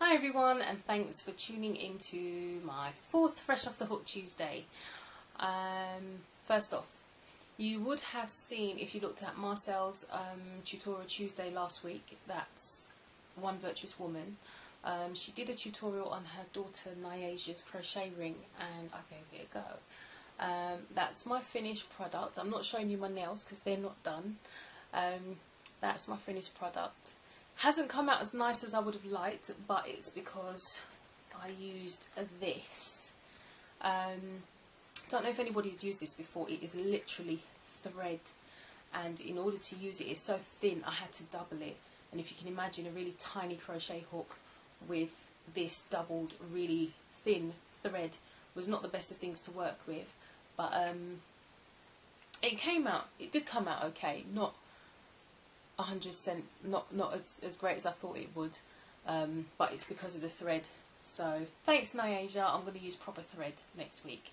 Hi everyone, and thanks for tuning into my fourth Fresh Off the Hook Tuesday. First off, you would have seen, if you looked at Marcel's tutorial Tuesday last week, that's One Virtuous Woman. She did a tutorial on her daughter Nyaja's crochet ring and I gave it a go. That's my finished product. I'm not showing you my nails because they're not done. That's my finished product. Hasn't come out as nice as I would have liked, but it's because I used this. Don't know if anybody's used this before. It is literally thread, and in order to use it, it's so thin I had to double it. And if you can imagine a really tiny crochet hook with this doubled really thin thread was not the best of things to work with, but it did come out okay, not 100%, not as great as I thought it would, but it's because of the thread. So thanks Nyaja, I'm going to use proper thread next week.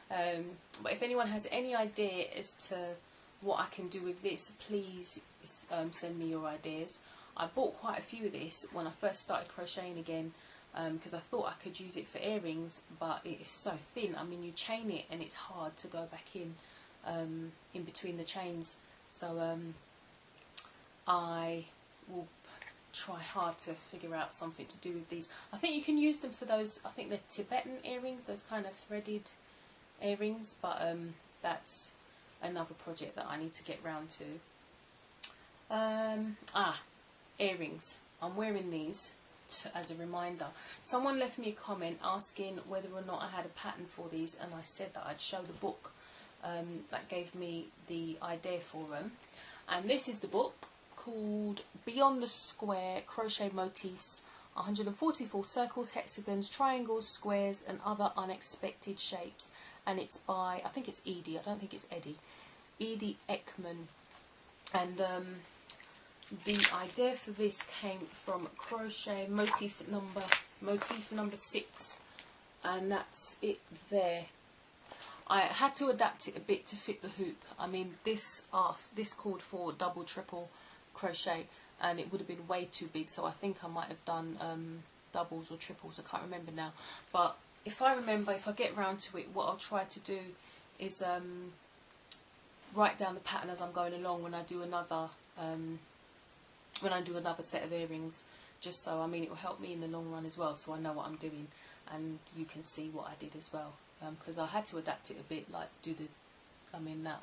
But if anyone has any idea as to what I can do with this, please send me your ideas. I bought quite a few of this when I first started crocheting again, because I thought I could use it for earrings, but it is so thin. I mean, you chain it and it's hard to go back in between the chains. So I will try hard to figure out something to do with these. I think you can use them for those, I think they're Tibetan earrings, those kind of threaded earrings, but that's another project that I need to get round to. Earrings. I'm wearing these as a reminder. Someone left me a comment asking whether or not I had a pattern for these, and I said that I'd show the book that gave me the idea for them. And this is the book, called Beyond the Square, Crochet Motifs, 144 Circles, Hexagons, Triangles, Squares and Other Unexpected Shapes. And it's by, I think it's Edie, I don't think it's Eddie, Edie Ekman. And the idea for this came from crochet motif number 6, and that's it there. I had to adapt it a bit to fit the hoop. I mean, this called for double, triple crochet, and it would have been way too big, so I think I might have done doubles or triples, I can't remember now. But if I get round to it, what I'll try to do is write down the pattern as I'm going along when I do another set of earrings, just so, I mean, it will help me in the long run as well, so I know what I'm doing and you can see what I did as well, because I had to adapt it a bit, like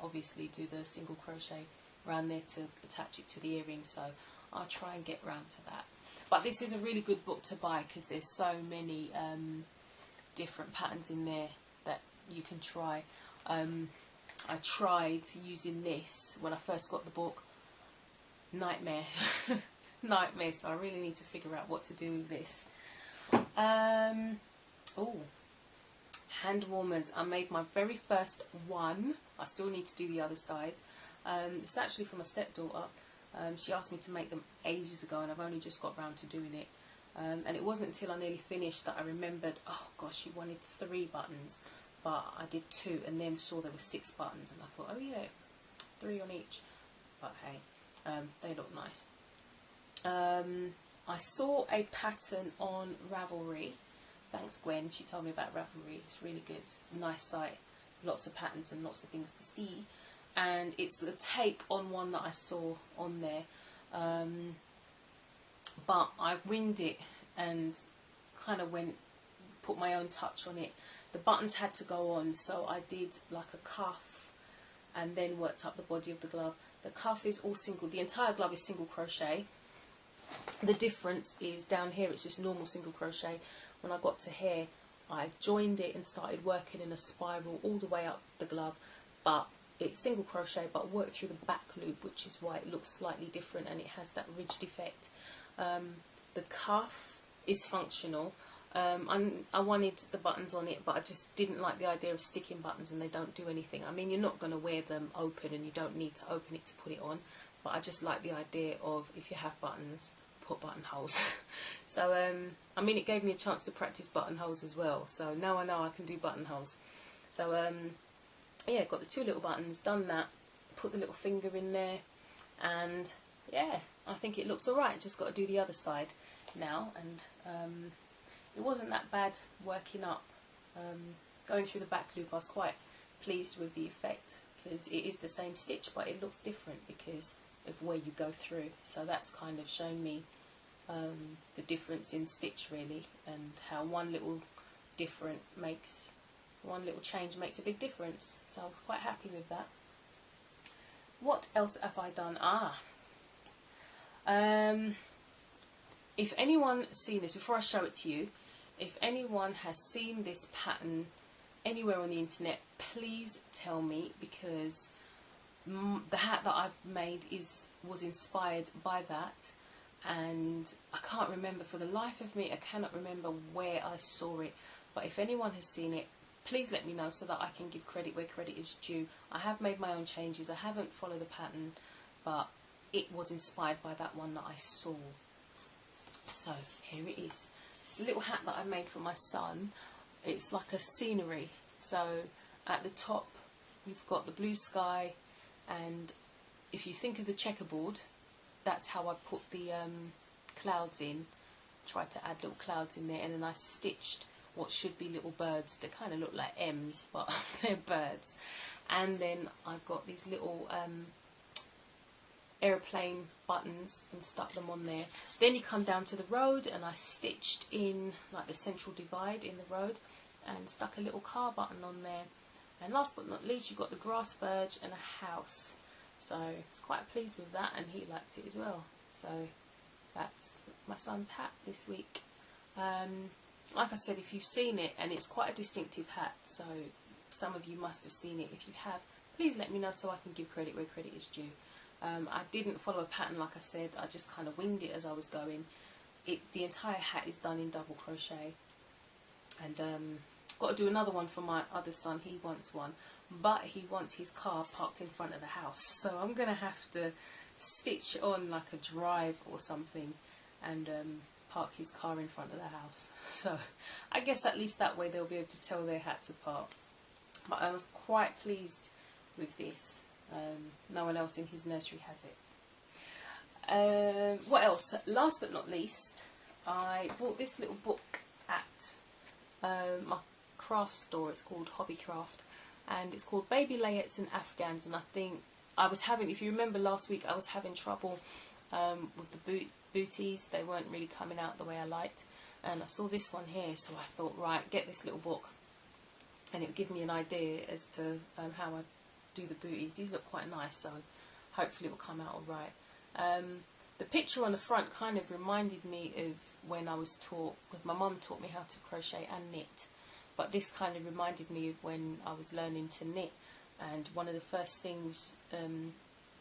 obviously do the single crochet around there to attach it to the earring, so I'll try and get round to that. But this is a really good book to buy because there's so many different patterns in there that you can try. I tried using this when I first got the book. Nightmare. Nightmare, so I really need to figure out what to do with this. Hand warmers. I made my very first one. I still need to do the other side. It's actually from my stepdaughter. She asked me to make them ages ago and I've only just got round to doing it. And it wasn't until I nearly finished that I remembered, oh gosh, she wanted 3 buttons, but I did 2 and then saw there were 6 buttons and I thought, oh yeah, 3 on each. But hey, they look nice. I saw a pattern on Ravelry. Thanks Gwen, she told me about Ravelry. It's really good. It's a nice site, lots of patterns and lots of things to see. And it's the take on one that I saw on there. But I winged it and kind of put my own touch on it. The buttons had to go on, so I did like a cuff and then worked up the body of the glove. The cuff is all single, the entire glove is single crochet. The difference is down here it's just normal single crochet. When I got to here, I joined it and started working in a spiral all the way up the glove, but it's single crochet but worked through the back loop, which is why it looks slightly different and it has that ridged effect. The cuff is functional. I wanted the buttons on it, but I just didn't like the idea of sticking buttons and they don't do anything. I mean, you're not going to wear them open and you don't need to open it to put it on, but I just like the idea of, if you have buttons, put buttonholes. So I mean, it gave me a chance to practice buttonholes as well, so now I know I can do buttonholes. So yeah, got the 2 little buttons, done that, put the little finger in there, and yeah, I think it looks alright. Just got to do the other side. now, and it wasn't that bad working up. Going through the back loop, I was quite pleased with the effect, because it is the same stitch but it looks different because of where you go through. So that's kind of shown me the difference in stitch really, and how one little change makes a big difference. So I was quite happy with that. What else have I done? If anyone's seen this, before I show it to you, if anyone has seen this pattern anywhere on the internet, please tell me, because the hat that I've made was inspired by that, and I can't remember for the life of me, I cannot remember where I saw it. But if anyone has seen it, please let me know so that I can give credit where credit is due. I have made my own changes, I haven't followed the pattern, but it was inspired by that one that I saw. So here it is. It's a little hat that I made for my son. It's like a scenery. So at the top you've got the blue sky, and if you think of the checkerboard, that's how I put the clouds in. Tried to add little clouds in there, and then I stitched what should be little birds. They kind of look like M's, but they're birds. And then I've got these little aeroplane buttons and stuck them on there. Then you come down to the road, and I stitched in like the central divide in the road and stuck a little car button on there. And last but not least, you've got the grass verge and a house. So I was quite pleased with that, and he likes it as well. So that's my son's hat this week. Like I said, if you've seen it, and it's quite a distinctive hat, so some of you must have seen it. If you have, please let me know so I can give credit where credit is due. I didn't follow a pattern, like I said. I just kind of winged it as I was going. The entire hat is done in double crochet, and got to do another one for my other son. He wants one, but he wants his car parked in front of the house, so I'm gonna have to stitch on like a drive or something and park his car in front of the house. So I guess at least that way they'll be able to tell their hats apart. But I was quite pleased with this. No one else in his nursery has it. What else? Last but not least, I bought this little book at my craft store. It's called Hobbycraft, and it's called Baby Layettes and Afghans. And I think I was having, if you remember last week, I was having trouble with the booties. They weren't really coming out the way I liked, and I saw this one here, so I thought, right, get this little book, and it would give me an idea as to how I do the booties. These look quite nice, so hopefully it will come out alright. The picture on the front kind of reminded me of when I was taught, because my mum taught me how to crochet and knit, but this kind of reminded me of when I was learning to knit. And one of the first things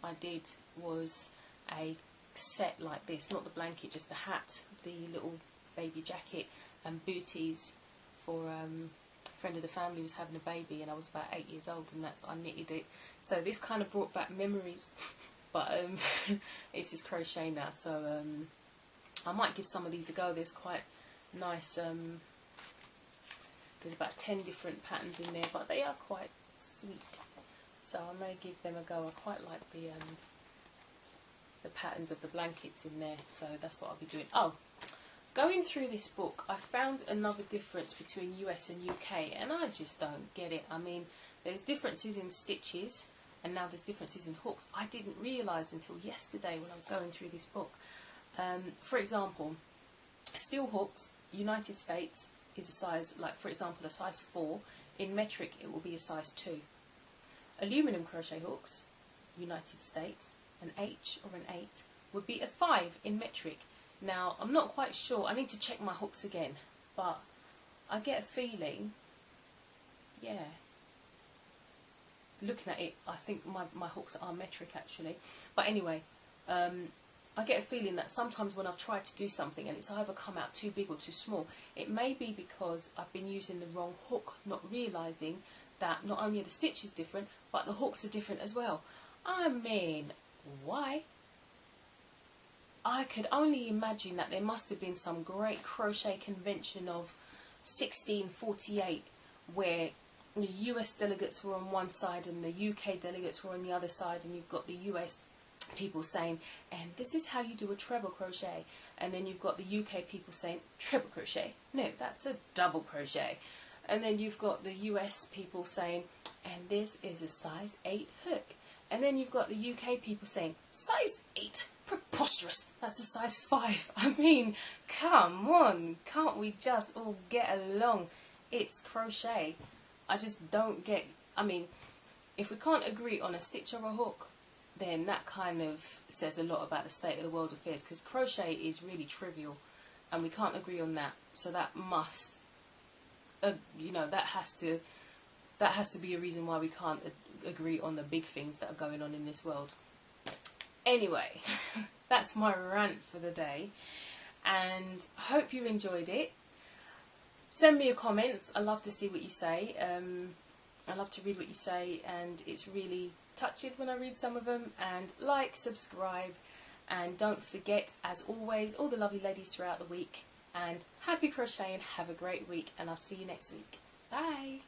I did was a set like this, not the blanket, just the hat, the little baby jacket, and booties for a friend of the family was having a baby, and I was about 8 years old, and I knitted it. So this kind of brought back memories, but it's just crochet now, so I might give some of these a go. There's quite nice, there's about 10 different patterns in there, but they are quite sweet, so I may give them a go. I quite like the patterns of the blankets in there, so that's what I'll be doing. Oh, going through this book, I found another difference between US and UK, and I just don't get it. I mean, there's differences in stitches, and now there's differences in hooks. I didn't realise until yesterday when I was going through this book. For example, steel hooks, United States, is a size, like for example, a size 4. In metric, it will be a size 2. Aluminum crochet hooks, United States, an H or an 8 would be a 5 in metric. Now, I'm not quite sure. I need to check my hooks again, but I get a feeling, yeah, looking at it, I think my hooks are metric actually. But anyway, I get a feeling that sometimes when I've tried to do something and it's either come out too big or too small, it may be because I've been using the wrong hook, not realising that not only are the stitches different, but the hooks are different as well. I mean, why? I could only imagine that there must have been some great crochet convention of 1648 where the US delegates were on one side and the UK delegates were on the other side, and you've got the US people saying, and this is how you do a treble crochet, and then you've got the UK people saying treble crochet, no, that's a double crochet, and then you've got the US people saying, and this is a size 8 hook, and then you've got the UK people saying size 8, preposterous, that's a size 5. I mean, come on, can't we just all get along? It's crochet. I just don't get, I mean, if we can't agree on a stitch or a hook, then that kind of says a lot about the state of the world affairs, because crochet is really trivial and we can't agree on that. So that must, you know, that has to be a reason why we can't agree on the big things that are going on in this world. Anyway, that's my rant for the day, and I hope you enjoyed it. Send me your comments. I love to see what you say. I love to read what you say, and it's really touching when I read some of them. And like, subscribe, and don't forget, as always, all the lovely ladies throughout the week, and happy crocheting, have a great week, and I'll see you next week. Bye.